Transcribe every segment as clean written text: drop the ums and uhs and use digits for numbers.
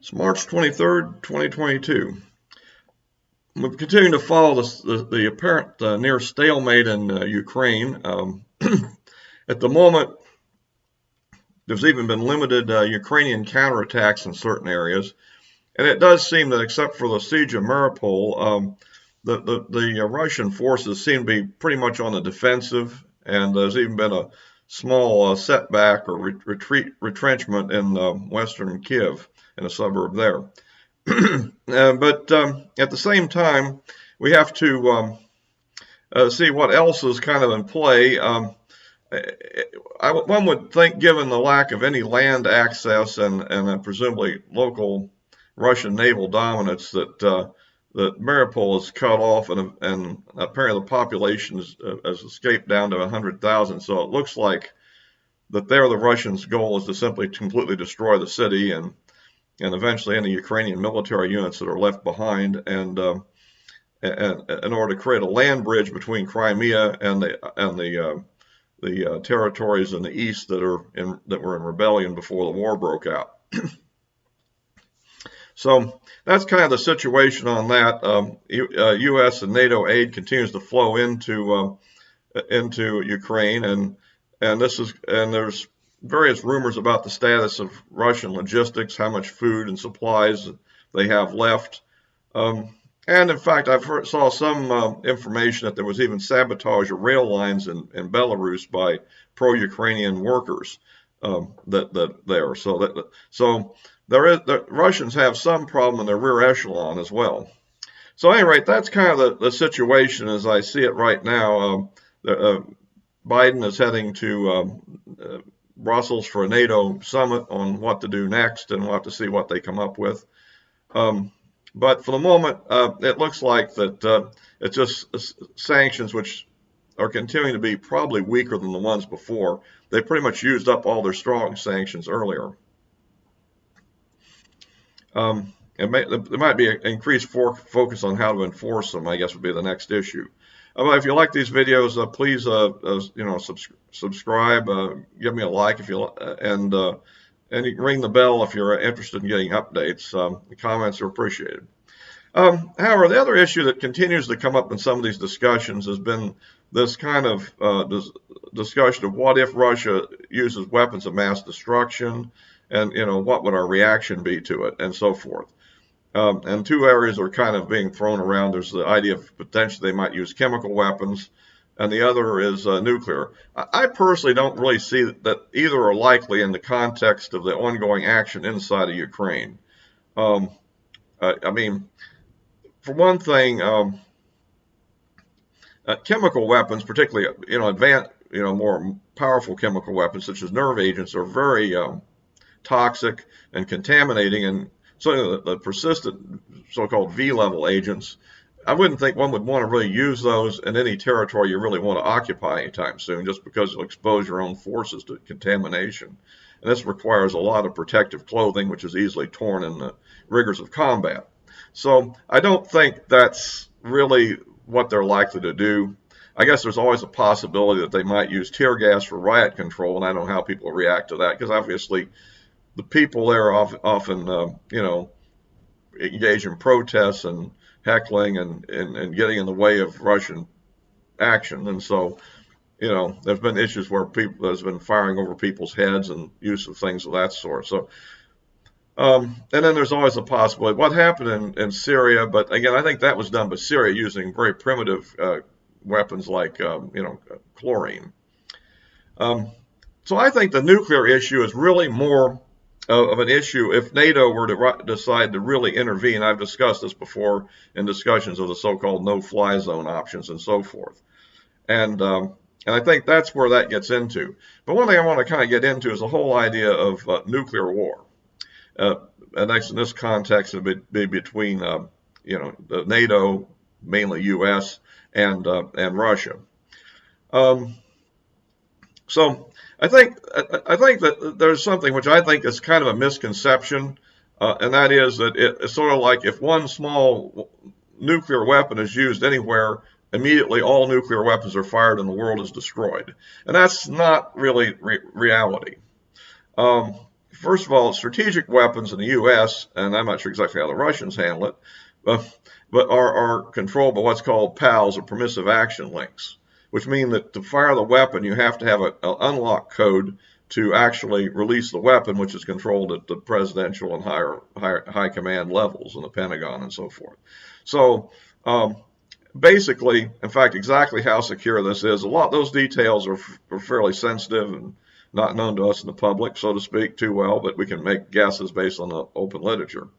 It's March 23rd, 2022. We're continuing to follow the apparent near stalemate in Ukraine. At the moment, there's even been limited Ukrainian counterattacks in certain areas. And it does seem that, except for the siege of Mariupol, the Russian forces seem to be pretty much on the defensive. And there's even been a small setback or retrenchment in western Kiev, in a suburb there. But at the same time, we have to see what else is kind of in play. One would think, given the lack of any land access and presumably local Russian naval dominance, that Mariupol is cut off, and apparently the population has escaped down to 100,000. So it looks like that the Russians' goal is to simply completely destroy the city and eventually any Ukrainian military units that are left behind, and in order to create a land bridge between Crimea and the territories in the east that were in rebellion before the war broke out. So that's kind of the situation on that. U.S. and NATO aid continues to flow into Ukraine, and there's various rumors about the status of Russian logistics, how much food and supplies they have left. And in fact, saw some information that there was even sabotage of rail lines in Belarus by pro-Ukrainian workers there. So the Russians have some problem in their rear echelon as well. So at any rate, that's kind of the situation as I see it right now. Biden is heading to Brussels for a NATO summit on what to do next, and we'll have to see what they come up with. But for the moment, it looks like that it's just sanctions, which are continuing to be probably weaker than the ones before. They pretty much used up all their strong sanctions earlier. There might be an increased focus on how to enforce them, I guess, would be the next issue. If you like these videos, please subscribe, give me a like if you and ring the bell if you're interested in getting updates. The comments are appreciated. However, the other issue that continues to come up in some of these discussions has been this kind of discussion of what if Russia uses weapons of mass destruction, and what would our reaction be to it, and so forth. And two areas are kind of being thrown around. There's the idea of potentially they might use chemical weapons, and the other is nuclear. I personally don't really see that either are likely in the context of the ongoing action inside of Ukraine. I mean, for one thing, chemical weapons, particularly advanced, more powerful chemical weapons such as nerve agents, are very toxic and contaminating, and so the persistent so-called V-level agents, I wouldn't think one would want to really use those in any territory you really want to occupy anytime soon, just because it'll expose your own forces to contamination. And this requires a lot of protective clothing, which is easily torn in the rigors of combat. So I don't think that's really what they're likely to do. I guess there's always a possibility that they might use tear gas for riot control, and I don't know how people react to that, because obviously the people there often engage in protests and heckling and getting in the way of Russian action. And so, there's been issues where there's been firing over people's heads and use of things of that sort. So, and then there's always a possibility. What happened in Syria, but again, I think that was done by Syria using very primitive weapons like, chlorine. So I think the nuclear issue is really more of an issue if NATO were to decide to really intervene. I've discussed this before in discussions of the so-called no-fly zone options and so forth. And I think that's where that gets into. But one thing I want to kind of get into is the whole idea of nuclear war. And in this context, it would be between the NATO, mainly U.S., and Russia. So I think that there's something which I think is kind of a misconception, and that is that it's sort of like if one small nuclear weapon is used anywhere, immediately all nuclear weapons are fired and the world is destroyed. And that's not really reality. first of all, strategic weapons in the U.S., and I'm not sure exactly how the Russians handle it, but are controlled by what's called PALs, or permissive action links, which mean that to fire the weapon, you have to have an unlock code to actually release the weapon, which is controlled at the presidential and high command levels in the Pentagon and so forth. So basically, in fact, exactly how secure this is, those details are fairly sensitive and not known to us in the public, so to speak, too well, but we can make guesses based on the open literature.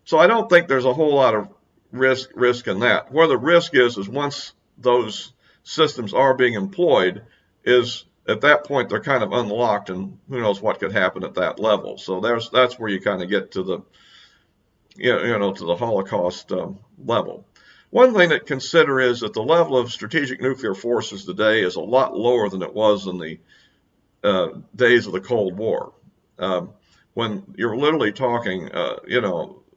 So I don't think there's a whole lot of risk in that. Where the risk is once those systems are being employed, is at that point they're kind of unlocked, and who knows what could happen at that level. So that's where you kind of get to the to the Holocaust level. One thing to consider is that the level of strategic nuclear forces today is a lot lower than it was in the days of the Cold War, when you're literally talking,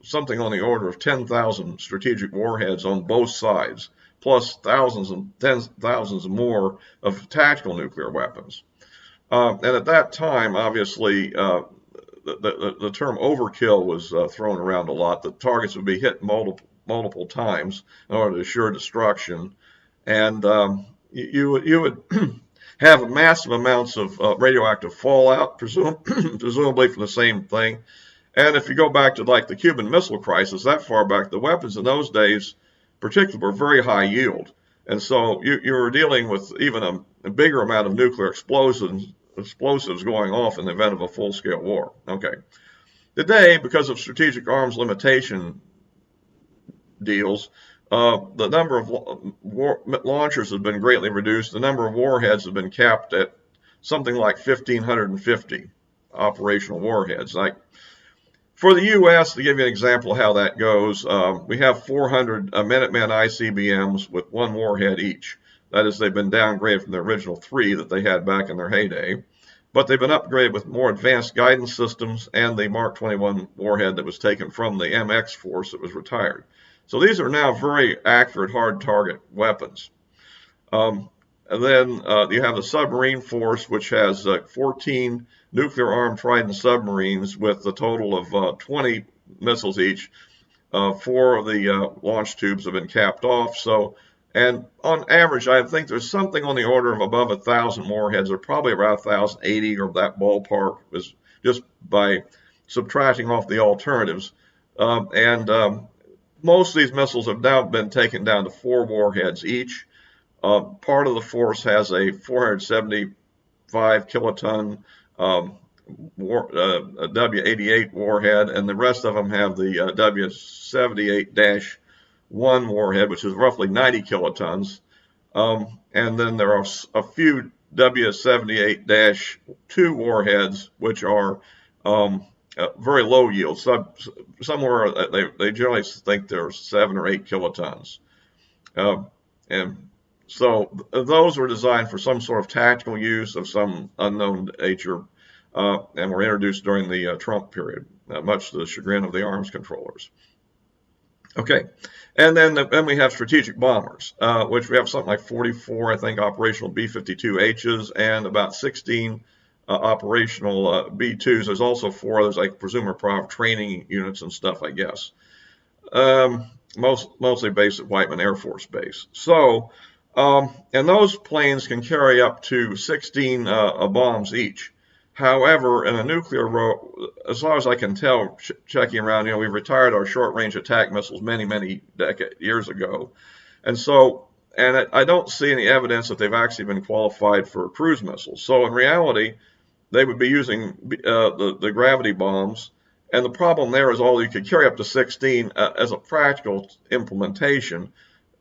something on the order of 10,000 strategic warheads on both sides, plus thousands and tens of thousands more of tactical nuclear weapons. And at that time, obviously, the term overkill was thrown around a lot. The targets would be hit multiple times in order to assure destruction, and you would have massive amounts of radioactive fallout, presumably from the same thing. And if you go back to like the Cuban Missile Crisis, that far back, the weapons in those days, particularly, were very high yield, and so you were dealing with even a bigger amount of nuclear explosives going off in the event of a full-scale war. Okay, today, because of strategic arms limitation deals, the number of launchers has been greatly reduced. The number of warheads have been capped at something like 1,550 operational warheads. Like for the U.S., to give you an example of how that goes, we have 400 Minuteman ICBMs with one warhead each. That is, they've been downgraded from the original 3 that they had back in their heyday, but they've been upgraded with more advanced guidance systems and the Mark 21 warhead that was taken from the MX force that was retired. So these are now very accurate, hard target weapons. And then you have the submarine force, which has 14 nuclear-armed Trident submarines with a total of 20 missiles each. 4 of the launch tubes have been capped off. So, and on average, I think there's something on the order of above 1,000 warheads, or probably around 1,080, or that ballpark, is just by subtracting off the alternatives. Most of these missiles have now been taken down to 4 warheads each. Part of the force has a 475 kiloton W-88 warhead, and the rest of them have the W-78-1 warhead, which is roughly 90 kilotons. And then there are a few W-78-2 warheads, which are very low yield. Somewhere they generally think they're 7 or 8 kilotons. And so those were designed for some sort of tactical use of some unknown nature, and were introduced during the Trump period, much to the chagrin of the arms controllers. Okay, and then we have strategic bombers, which we have something like 44, I think, operational B-52Hs and about 16 operational B-2s. There's also 4 others, I presume, are probably training units and stuff, I guess. Mostly based at Whiteman Air Force Base. So, and those planes can carry up to 16 bombs each. However, in a nuclear as far as I can tell, checking around, we retired our short-range attack missiles many years ago, and so, and I don't see any evidence that they've actually been qualified for cruise missiles. So in reality, they would be using the gravity bombs, and the problem there is, although you could carry up to 16 as a practical implementation,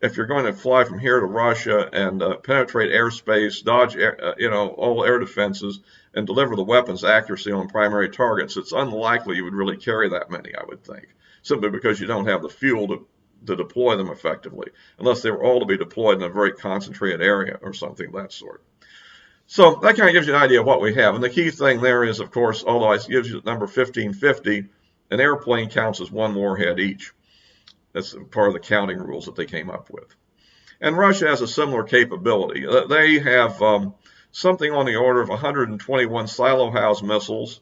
if you're going to fly from here to Russia and penetrate airspace, dodge all air defenses, and deliver the weapons accuracy on primary targets, it's unlikely you would really carry that many, I would think, simply because you don't have the fuel to deploy them effectively, unless they were all to be deployed in a very concentrated area or something of that sort. So that kind of gives you an idea of what we have. And the key thing there is, of course, although it gives you the number 1550, an airplane counts as 1 warhead each. That's part of the counting rules that they came up with. And Russia has a similar capability. They have something on the order of 121 silo house missiles,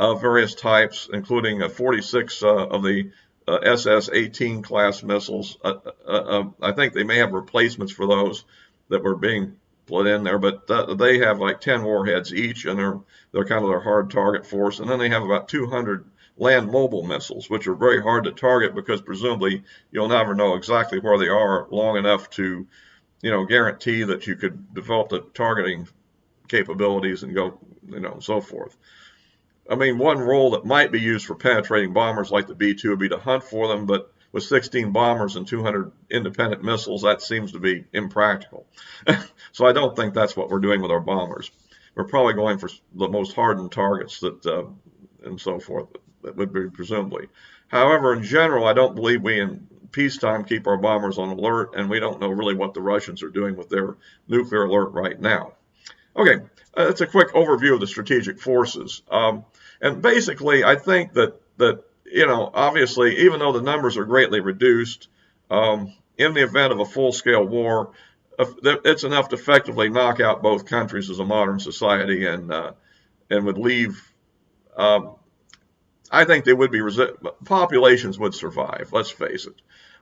of various types, including 46 of the SS-18 class missiles. I think they may have replacements for those that were being put in there, but they have like 10 warheads each, and they're kind of their hard target force. And then they have about 200 land mobile missiles, which are very hard to target because presumably you'll never know exactly where they are long enough to, guarantee that you could develop the targeting capabilities and go, so forth. I mean, one role that might be used for penetrating bombers like the B-2 would be to hunt for them, but with 16 bombers and 200 independent missiles, that seems to be impractical. So I don't think that's what we're doing with our bombers. We're probably going for the most hardened targets that, and so forth, that would be presumably. However, in general, I don't believe we in peacetime keep our bombers on alert, and we don't know really what the Russians are doing with their nuclear alert right now. Okay, that's a quick overview of the strategic forces. And basically, I think that obviously, even though the numbers are greatly reduced, in the event of a full-scale war, it's enough to effectively knock out both countries as a modern society, and would leave. I think they would be populations would survive. Let's face it,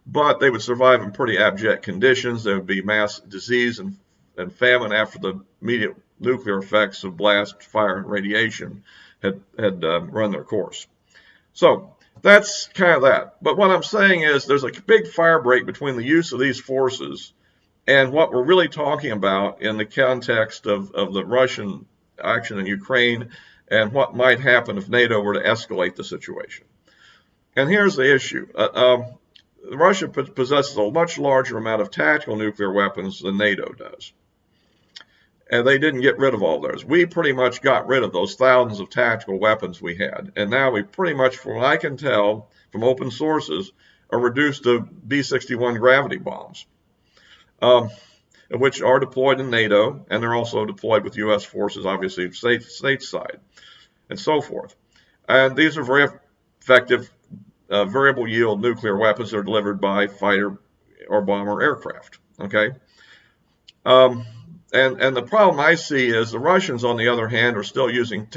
but they would survive in pretty abject conditions. There would be mass disease and famine after the immediate nuclear effects of blast, fire, and radiation had run their course. So that's kind of that. But what I'm saying is there's a big fire break between the use of these forces and what we're really talking about in the context of the Russian action in Ukraine and what might happen if NATO were to escalate the situation. And here's the issue. Russia possesses a much larger amount of tactical nuclear weapons than NATO does. And they didn't get rid of all theirs. We pretty much got rid of those thousands of tactical weapons we had. And now we pretty much, from what I can tell from open sources, are reduced to B-61 gravity bombs, which are deployed in NATO, and they're also deployed with U.S. forces, obviously, stateside, and so forth. And these are very effective variable yield nuclear weapons that are delivered by fighter or bomber aircraft, okay? And the problem I see is the Russians, on the other hand, are still using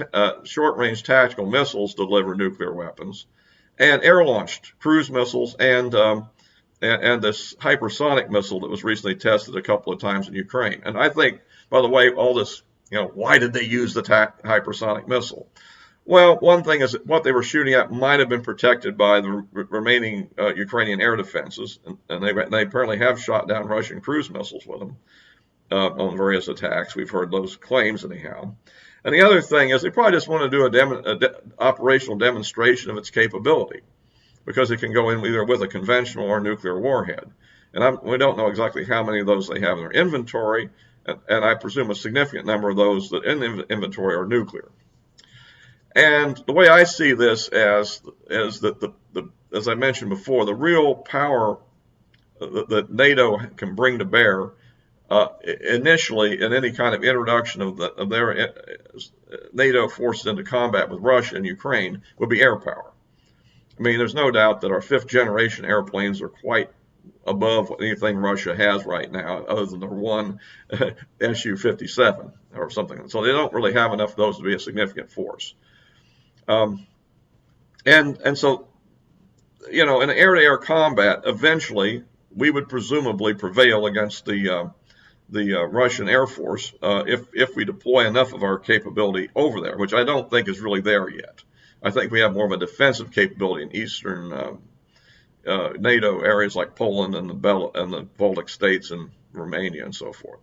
short-range tactical missiles to deliver nuclear weapons, and air-launched cruise missiles, and this hypersonic missile that was recently tested a couple of times in Ukraine. And I think, by the way, all this, why did they use the hypersonic missile? Well, one thing is that what they were shooting at might have been protected by the remaining Ukrainian air defenses, and they apparently have shot down Russian cruise missiles with them. On various attacks. We've heard those claims anyhow. And the other thing is they probably just want to do an operational demonstration of its capability, because it can go in either with a conventional or nuclear warhead. And we don't know exactly how many of those they have in their inventory, and I presume a significant number of those that in the inventory are nuclear. And the way I see this is that as I mentioned before, the real power that NATO can bring to bear initially in any kind of introduction of their NATO forces into combat with Russia and Ukraine would be air power. I mean, there's no doubt that our fifth generation airplanes are quite above anything Russia has right now, other than their one Su-57 or something. So they don't really have enough of those to be a significant force. And so, in air-to-air combat, eventually we would presumably prevail against the Russian Air Force if we deploy enough of our capability over there, which I don't think is really there yet. I think we have more of a defensive capability in eastern NATO areas like Poland and the Baltic states and Romania and so forth.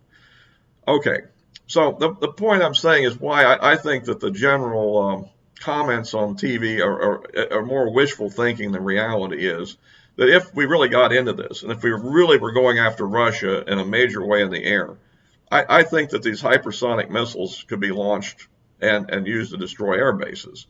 Okay, so the point I'm saying is why I think that the general comments on TV are more wishful thinking than reality is. That if we really got into this, and if we really were going after Russia in a major way in the air, I think that these hypersonic missiles could be launched and used to destroy air bases.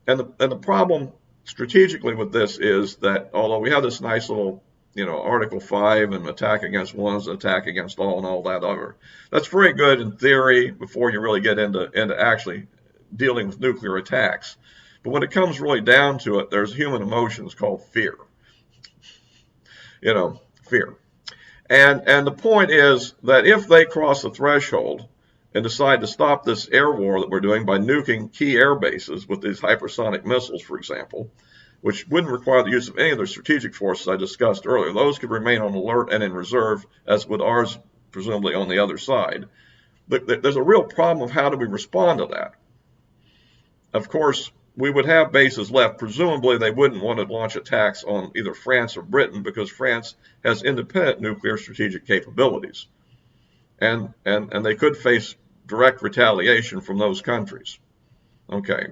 And the problem strategically with this is that although we have this nice little, Article 5 and attack against one is attack against all and all that other, that's very good in theory before you really get into actually dealing with nuclear attacks. But when it comes really down to it, there's human emotions called fear. Fear. And the point is that if they cross the threshold and decide to stop this air war that we're doing by nuking key air bases with these hypersonic missiles, for example, which wouldn't require the use of any of the strategic forces I discussed earlier. Those could remain on alert and in reserve, as would ours, presumably, on the other side. But there's a real problem of how do we respond to that. Of course, we would have bases left. Presumably, they wouldn't want to launch attacks on either France or Britain because France has independent nuclear strategic capabilities. And they could face direct retaliation from those countries. Okay.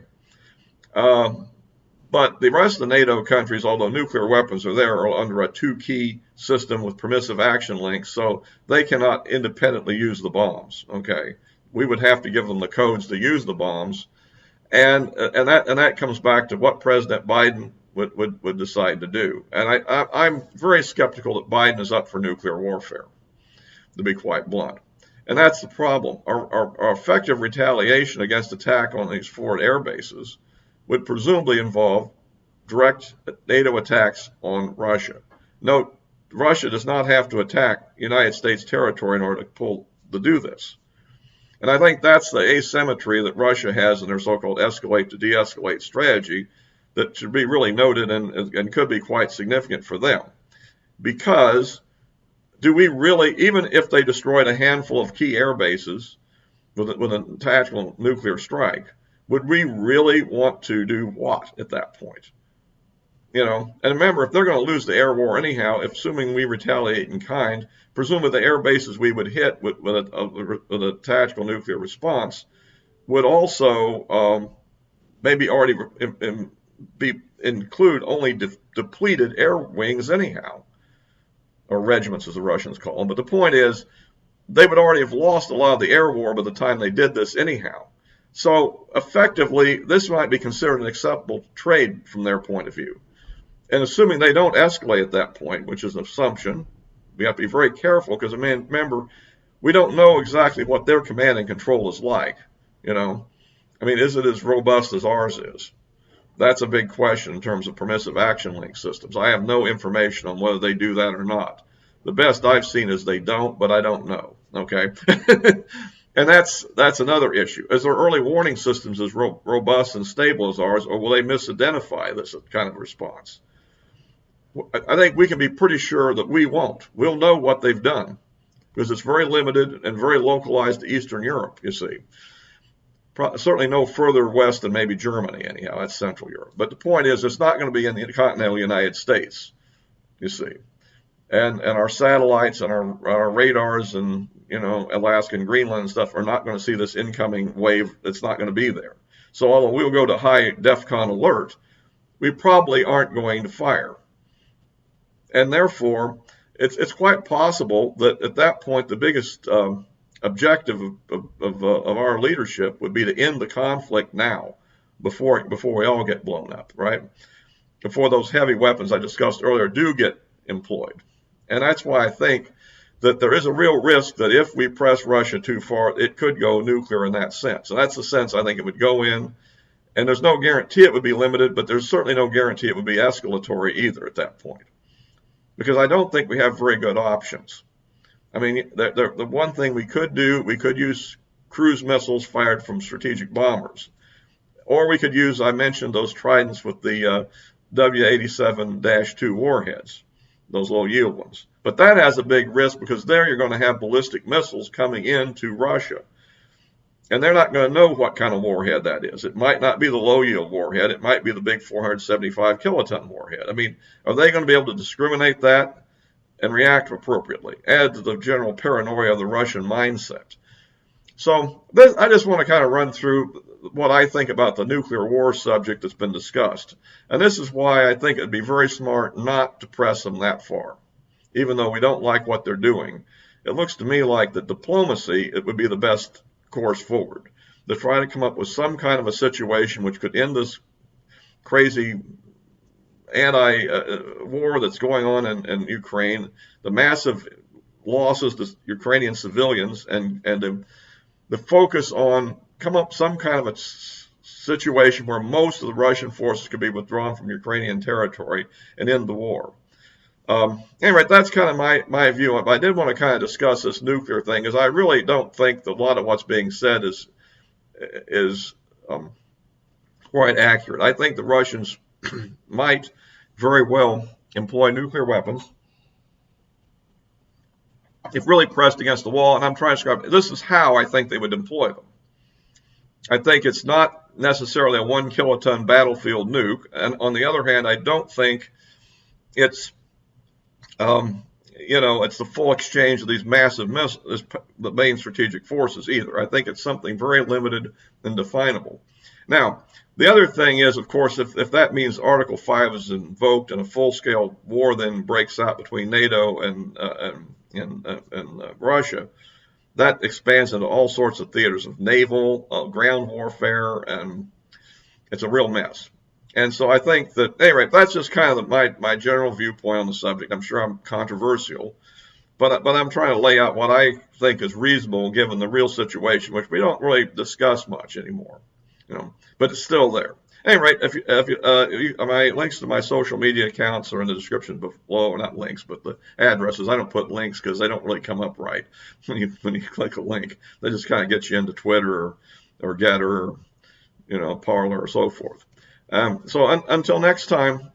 But the rest of the NATO countries, although nuclear weapons are there, are under a two-key system with permissive action links, so they cannot independently use the bombs. Okay. We would have to give them the codes to use the bombs. And that comes back to what President Biden would decide to do. And I'm very skeptical that Biden is up for nuclear warfare, to be quite blunt. And that's the problem. Our effective retaliation against attack on these forward air bases would presumably involve direct NATO attacks on Russia. Note, Russia does not have to attack United States territory in order to do this. And I think that's the asymmetry that Russia has in their so-called escalate to de-escalate strategy that should be really noted and could be quite significant for them. Because do we really, even if they destroyed a handful of key air bases with an tactical nuclear strike, would we really want to do what at that point? You know, and remember, if they're going to lose the air war anyhow, assuming we retaliate in kind, presumably the air bases we would hit with a tactical nuclear response would also maybe already include only depleted air wings anyhow, or regiments as the Russians call them. But the point is, they would already have lost a lot of the air war by the time they did this anyhow. So effectively, this might be considered an acceptable trade from their point of view. And assuming they don't escalate at that point, which is an assumption, we have to be very careful because, remember, we don't know exactly what their command and control is like. You know, I mean, is it as robust as ours is? That's a big question in terms of permissive action link systems. I have no information on whether they do that or not. The best I've seen is they don't, but I don't know. Okay. And that's another issue. Is their early warning systems as robust and stable as ours, or will they misidentify this kind of response? I think we can be pretty sure that we won't. We'll know what they've done because it's very limited and very localized to Eastern Europe, you see. Certainly no further west than maybe Germany, anyhow. That's Central Europe. But the point is, it's not going to be in the continental United States, you see. And our satellites and our radars and, you know, Alaska and Greenland and stuff are not going to see this incoming wave that's not going to be there. So although we'll go to high DEFCON alert, we probably aren't going to fire. And therefore, it's quite possible that at that point, the biggest objective of our leadership would be to end the conflict now, before we all get blown up, right? Before those heavy weapons I discussed earlier do get employed. And that's why I think that there is a real risk that if we press Russia too far, it could go nuclear in that sense. And that's the sense I think it would go in. And there's no guarantee it would be limited, but there's certainly no guarantee it would be escalatory either at that point. Because I don't think we have very good options. I mean, the one thing we could do, we could use cruise missiles fired from strategic bombers. Or we could use, I mentioned those Tridents with the W-87-2 warheads, those low yield ones. But that has a big risk because there you're going to have ballistic missiles coming into Russia. And they're not going to know what kind of warhead that is. It might not be the low yield warhead. It might be the big 475 kiloton warhead. I mean, are they going to be able to discriminate that and react appropriately? Add to the general paranoia of the Russian mindset. So I just want to kind of run through what I think about the nuclear war subject that's been discussed. And this is why I think it'd be very smart not to press them that far. Even though we don't like what they're doing, it looks to me like that diplomacy, it would be the best course forward, to try to come up with some kind of a situation which could end this crazy anti-war that's going on in Ukraine, the massive losses to Ukrainian civilians, and the focus on come up some kind of a situation where most of the Russian forces could be withdrawn from Ukrainian territory and end the war. Anyway, that's kind of my view on it. But I did want to kind of discuss this nuclear thing, because I really don't think that a lot of what's being said is um, quite accurate. I think the Russians might very well employ nuclear weapons if really pressed against the wall. And I'm trying to describe this is how I think they would employ them. I think it's not necessarily a 1 kiloton battlefield nuke, and on the other hand, I don't think it's it's the full exchange of these massive missiles, the main strategic forces either. I think it's something very limited and definable. Now, the other thing is, of course, if that means Article 5 is invoked and a full-scale war then breaks out between NATO and Russia, that expands into all sorts of theaters of naval, ground warfare, and it's a real mess. And so I think that, anyway, that's just kind of my general viewpoint on the subject. I'm sure I'm controversial, but I'm trying to lay out what I think is reasonable given the real situation, which we don't really discuss much anymore, but it's still there. Anyway, my links to my social media accounts are in the description below, or not links, but the addresses. I don't put links because they don't really come up right when you click a link. They just kind of get you into Twitter or Gettr or Parler or so forth. So until next time,